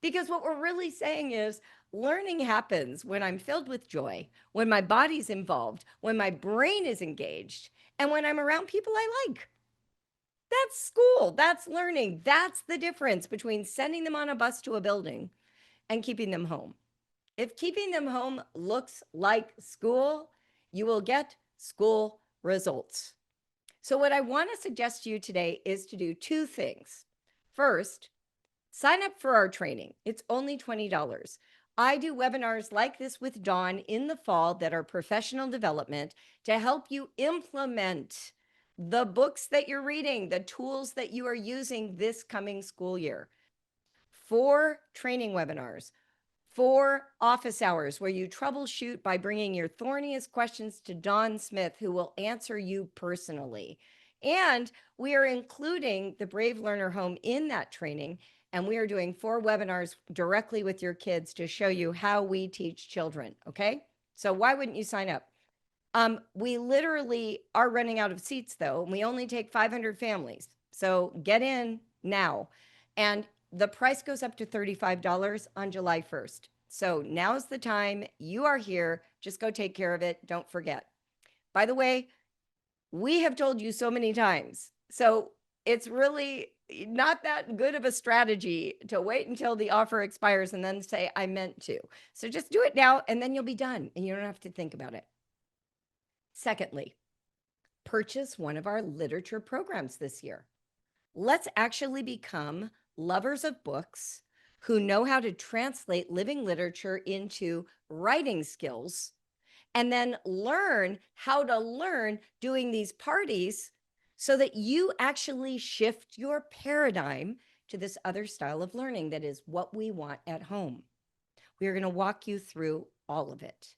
Because what we're really saying is learning happens when I'm filled with joy, when my body's involved, when my brain is engaged, and when I'm around people I like. That's school. That's learning. That's the difference between sending them on a bus to a building and keeping them home. If keeping them home looks like school, you will get school results. So what I want to suggest to you today is to do 2 things. First, sign up for our training. It's only $20. I do webinars like this with Dawn in the fall that are professional development to help you implement the books that you're reading, the tools that you are using this coming school year. 4 training webinars, 4 office hours where you troubleshoot by bringing your thorniest questions to Dawn Smith, who will answer you personally. And we are including the Brave Learner Home in that training. And we are doing 4 webinars directly with your kids to show you how we teach children. Okay. So why wouldn't you sign up? We literally are running out of seats though, and we only take 500 families. So get in now. And the price goes up to $35 on July 1st. So now's the time. You are here. Just go take care of it. Don't forget. By the way, we have told you so many times. So it's really not that good of a strategy to wait until the offer expires and then say, I meant to. So just do it now and then you'll be done and you don't have to think about it. Secondly, purchase one of our literature programs this year. Let's actually become lovers of books who know how to translate living literature into writing skills and then learn how to learn doing these parties so that you actually shift your paradigm to this other style of learning that is what we want at home. We are going to walk you through all of it.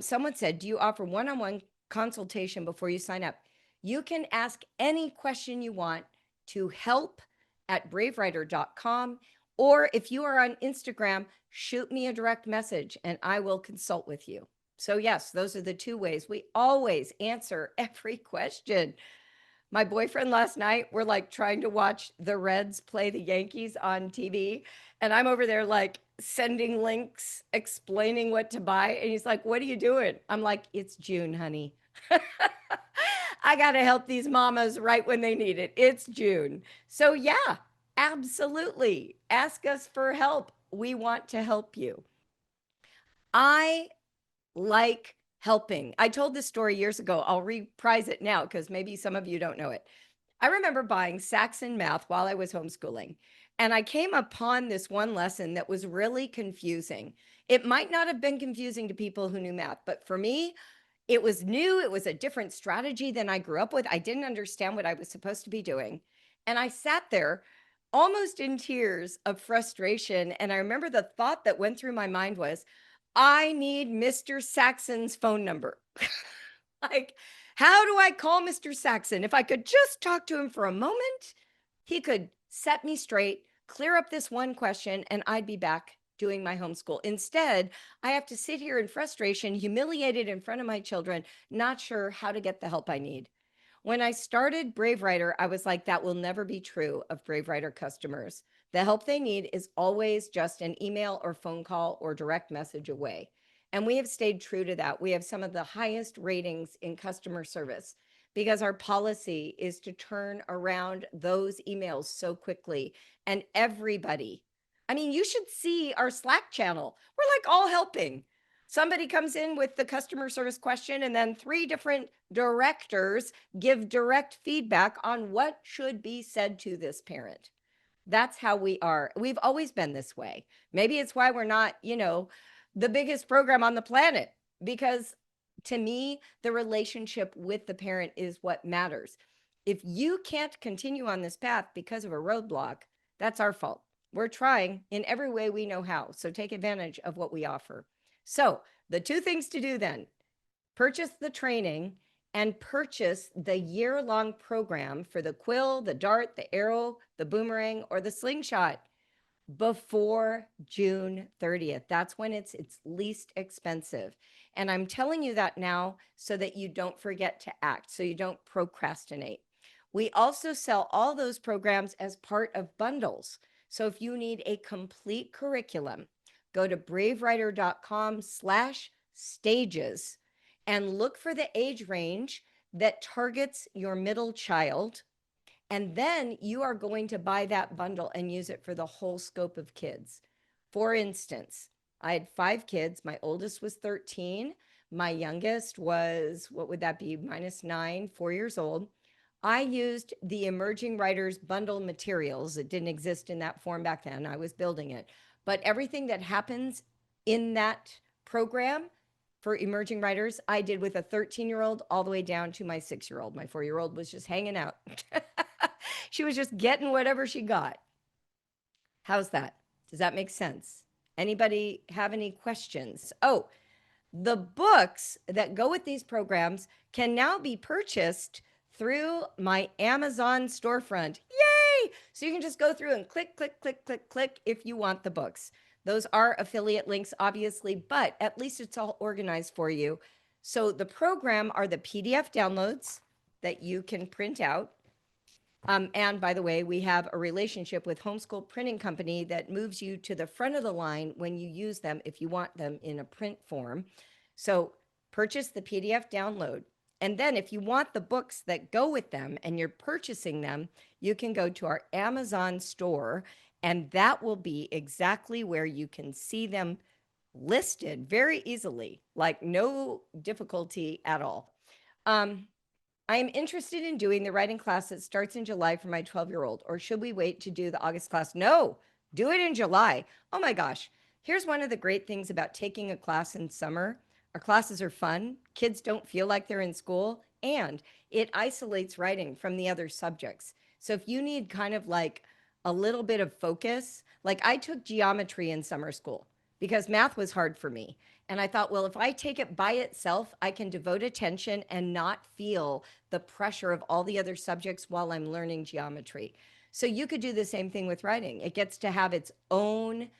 Someone said, do you offer one-on-one consultation before you sign up? You can ask any question you want to help@bravewriter.com. Or if you are on Instagram, shoot me a direct message and I will consult with you. So yes, those are the 2 ways. We always answer every question. My boyfriend last night, we're like trying to watch the Reds play the Yankees on TV. And I'm over there like sending links, explaining what to buy. And he's like, what are you doing? I'm like, it's June, honey. I got to help these mamas right when they need it. It's June. So yeah, absolutely. Ask us for help. We want to help you. I like helping. I told this story years ago. I'll reprise it now because maybe some of you don't know it. I remember buying Saxon Math while I was homeschooling, and I came upon this one lesson that was really confusing. It might not have been confusing to people who knew math, but for me, it was new. It was a different strategy than I grew up with. I didn't understand what I was supposed to be doing. And I sat there almost in tears of frustration. And I remember the thought that went through my mind was, I need Mr. Saxon's phone number. Like, how do I call Mr. Saxon? If I could just talk to him for a moment, he could set me straight, clear up this one question, and I'd be back doing my homeschool. Instead, I have to sit here in frustration, humiliated in front of my children, not sure how to get the help I need. When I started Brave Writer, I was like, that will never be true of Brave Writer customers. The help they need is always just an email or phone call or direct message away. And we have stayed true to that. We have some of the highest ratings in customer service because our policy is to turn around those emails so quickly. And everybody, I mean, you should see our Slack channel. We're like all helping. Somebody comes in with the customer service question, and then 3 different directors give direct feedback on what should be said to this parent. That's how we are. We've always been this way. Maybe it's why we're not, the biggest program on the planet, because to me, the relationship with the parent is what matters. If you can't continue on this path because of a roadblock, that's our fault. We're trying in every way we know how. So take advantage of what we offer. So the 2 things to do then: purchase the training and purchase the year-long program for the quill, the dart, the arrow, the boomerang, or the slingshot before June 30th. That's when it's least expensive. And I'm telling you that now so that you don't forget to act, so you don't procrastinate. We also sell all those programs as part of bundles. So if you need a complete curriculum, go to bravewriter.com/stages and look for the age range that targets your middle child. And then you are going to buy that bundle and use it for the whole scope of kids. For instance, I had 5 kids. My oldest was 13. My youngest was, what would that be? -9, 4 years old. I used the Emerging Writers bundle materials. It didn't exist in that form back then. I was building it. But everything that happens in that program for emerging writers, I did with a 13-year-old all the way down to my 6-year-old. My 4-year-old was just hanging out. She was just getting whatever she got. How's that? Does that make sense? Anybody have any questions? Oh, the books that go with these programs can now be purchased through my Amazon storefront. Yay! So you can just go through and click, click, click, click, click if you want the books. Those are affiliate links, obviously, but at least it's all organized for you. So the program are the PDF downloads that you can print out. And by the way, we have a relationship with Homeschool Printing Company that moves you to the front of the line when you use them if you want them in a print form. So purchase the PDF download. And then if you want the books that go with them and you're purchasing them, you can go to our Amazon store, and that will be exactly where you can see them listed very easily, like no difficulty at all. I am interested in doing the writing class that starts in July for my 12-year-old, or should we wait to do the August class? No, do it in July. Oh my gosh. Here's one of the great things about taking a class in summer. Our classes are fun. Kids don't feel like they're in school, and it isolates writing from the other subjects. So if you need kind of like a little bit of focus, like I took geometry in summer school because math was hard for me. And I thought, well, if I take it by itself, I can devote attention and not feel the pressure of all the other subjects while I'm learning geometry. So you could do the same thing with writing. It gets to have its own,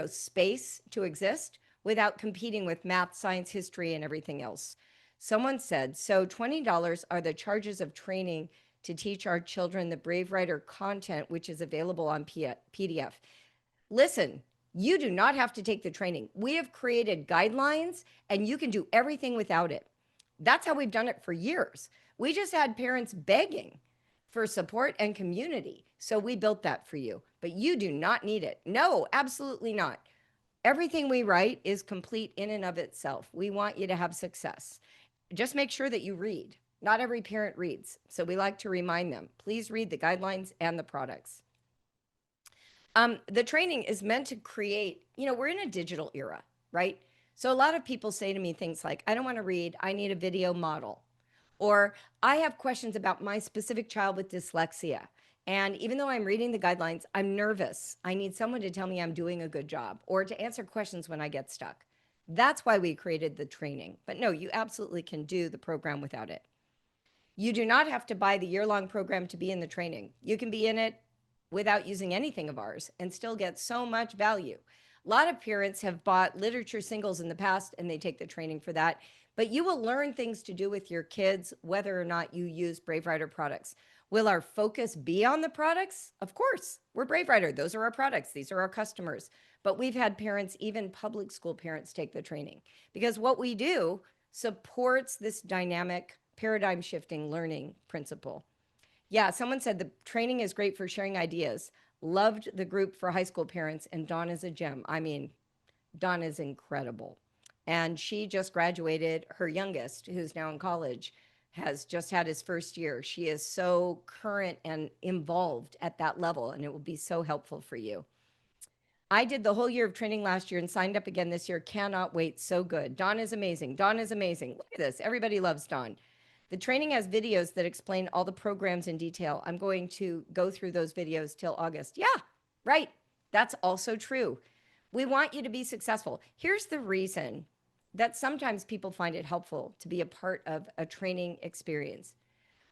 space to exist without competing with math, science, history, and everything else. Someone said, so $20 are the charges of training to teach our children the Brave Writer content, which is available on PDF. Listen, you do not have to take the training. We have created guidelines and you can do everything without it. That's how we've done it for years. We just had parents begging for support and community. So we built that for you, but you do not need it. No, absolutely not. Everything we write is complete in and of itself. We want you to have success. Just make sure that you read. Not every parent reads. So we like to remind them, please read the guidelines and the products. The training is meant to create, we're in a digital era, right? So a lot of people say to me things like, I don't want to read, I need a video model. Or I have questions about my specific child with dyslexia. And even though I'm reading the guidelines, I'm nervous. I need someone to tell me I'm doing a good job or to answer questions when I get stuck. That's why we created the training. But no, you absolutely can do the program without it. You do not have to buy the year-long program to be in the training. You can be in it without using anything of ours and still get so much value. A lot of parents have bought literature singles in the past and they take the training for that, but you will learn things to do with your kids whether or not you use Brave Writer products. Will our focus be on the products? Of course, we're Brave Writer. Those are our products. These are our customers. but we've had parents, even public school parents, take the training because what we do supports this dynamic paradigm shifting learning principle. Yeah, someone said the training is great for sharing ideas. Loved the group for high school parents, and Dawn is a gem. I mean, Dawn is incredible. And she just graduated. Her youngest, who's now in college, has just had his first year. She is so current and involved at that level, and it will be so helpful for you. I did the whole year of training last year and signed up again this year. Cannot wait. So good. Dawn is amazing. Dawn is amazing. Look at this. Everybody loves Dawn. The training has videos that explain all the programs in detail. I'm going to go through those videos till August. Yeah, right. That's also true. We want you to be successful. Here's the reason that sometimes people find it helpful to be a part of a training experience.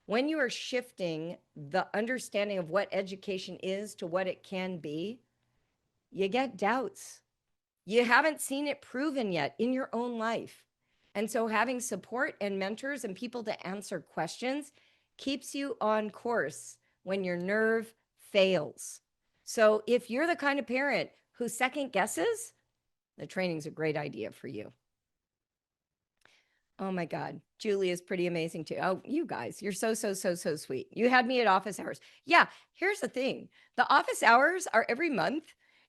When you are shifting the understanding of what education is to what it can be, you get doubts. You haven't seen it proven yet in your own life. And so having support and mentors and people to answer questions keeps you on course when your nerve fails. So if you're the kind of parent who second guesses, the training's a great idea for you. Oh my God. Julie is pretty amazing too. Oh, you guys, you're so, so, so, so sweet. You had me at office hours. Yeah, here's the thing. The office hours are every month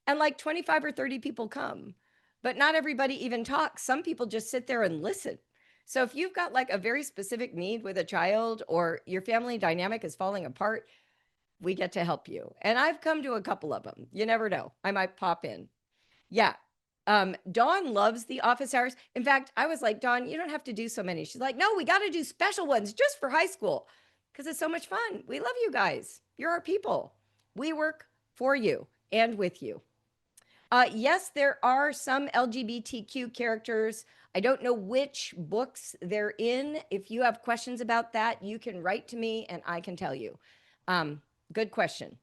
and like 25 or 30 people come, but not everybody even talks. Some people just sit there and listen. So if you've got like a very specific need with a child or your family dynamic is falling apart, we get to help you. And I've come to a couple of them. You never know. I might pop in. Yeah. Dawn loves the office hours. In fact, I was like, Dawn, you don't have to do so many. She's like, no, we got to do special ones just for high school because it's so much fun. We love you guys. You're our people. We work for you and with you. Yes, there are some LGBTQ characters. I don't know which books they're in. If you have questions about that, you can write to me and I can tell you. Good question.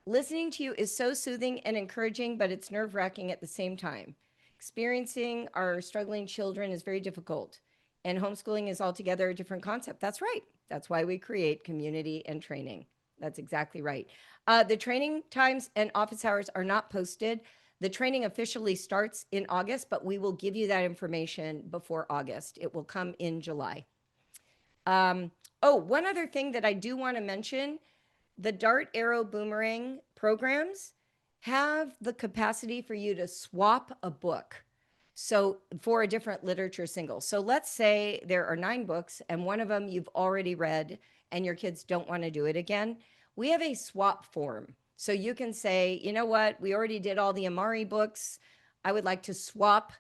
Listening to you is so soothing and encouraging, but it's nerve wracking at the same time. Experiencing our struggling children is very difficult, and homeschooling is altogether a different concept. That's right. That's why we create community and training. That's exactly right. The training times and office hours are not posted. The training officially starts in August, but we will give you that information before August. It will come in July. One other thing that I do want to mention, the Dart Arrow Boomerang programs have the capacity for you to swap a book. So for a different literature single. So let's say there are 9 books and one of them you've already read and your kids don't want to do it again. We have a swap form. So you can say, you know what, we already did all the Amari books. I would like to swap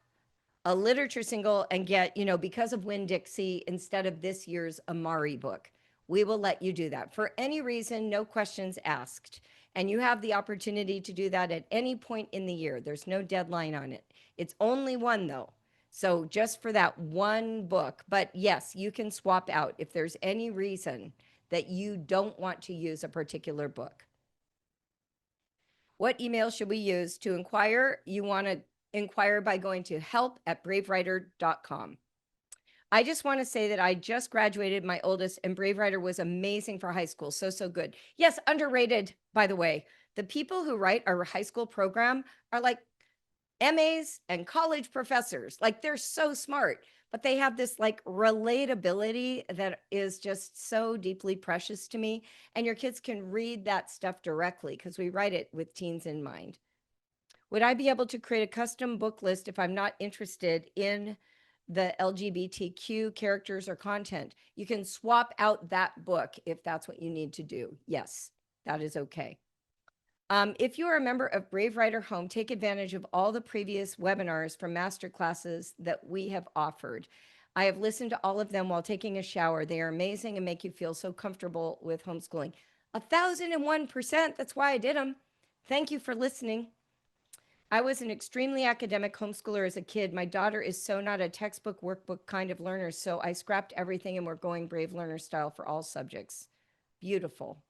a literature single and get, Because of Winn-Dixie instead of this year's Amari book. We will let you do that for any reason, no questions asked. And you have the opportunity to do that at any point in the year. There's no deadline on it. It's only one though. So just for that one book. But yes, you can swap out if there's any reason that you don't want to use a particular book. What email should we use to inquire? You want to inquire by going to help@bravewriter.com. I just want to say that I just graduated my oldest, and Brave Writer was amazing for high school. So, so good. Yes, underrated, by the way. The people who write our high school program are like MAs and college professors. Like they're so smart, but they have this like relatability that is just so deeply precious to me. And your kids can read that stuff directly because we write it with teens in mind. Would I be able to create a custom book list if I'm not interested in the LGBTQ characters or content? You can swap out that book if that's what you need to do. Yes, that is okay. If you are a member of Brave Writer Home, take advantage of all the previous webinars from master classes that we have offered. I have listened to all of them while taking a shower. They are amazing and make you feel so comfortable with homeschooling. 1,001%. That's why I did them. Thank you for listening. I was an extremely academic homeschooler as a kid. My daughter is so not a textbook workbook kind of learner, so I scrapped everything and we're going Brave Learner style for all subjects. Beautiful.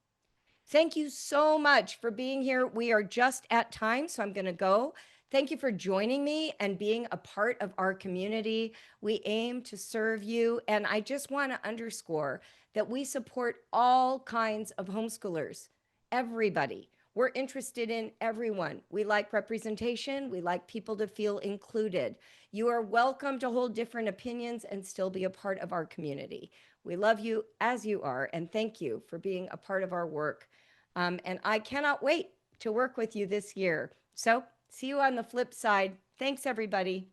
Thank you so much for being here. We are just at time, so I'm going to go. Thank you for joining me and being a part of our community. We aim to serve you, and I just want to underscore that we support all kinds of homeschoolers, everybody. We're interested in everyone. We like representation. We like people to feel included. You are welcome to hold different opinions and still be a part of our community. We love you as you are, and thank you for being a part of our work. And I cannot wait to work with you this year. So, see you on the flip side. Thanks, everybody.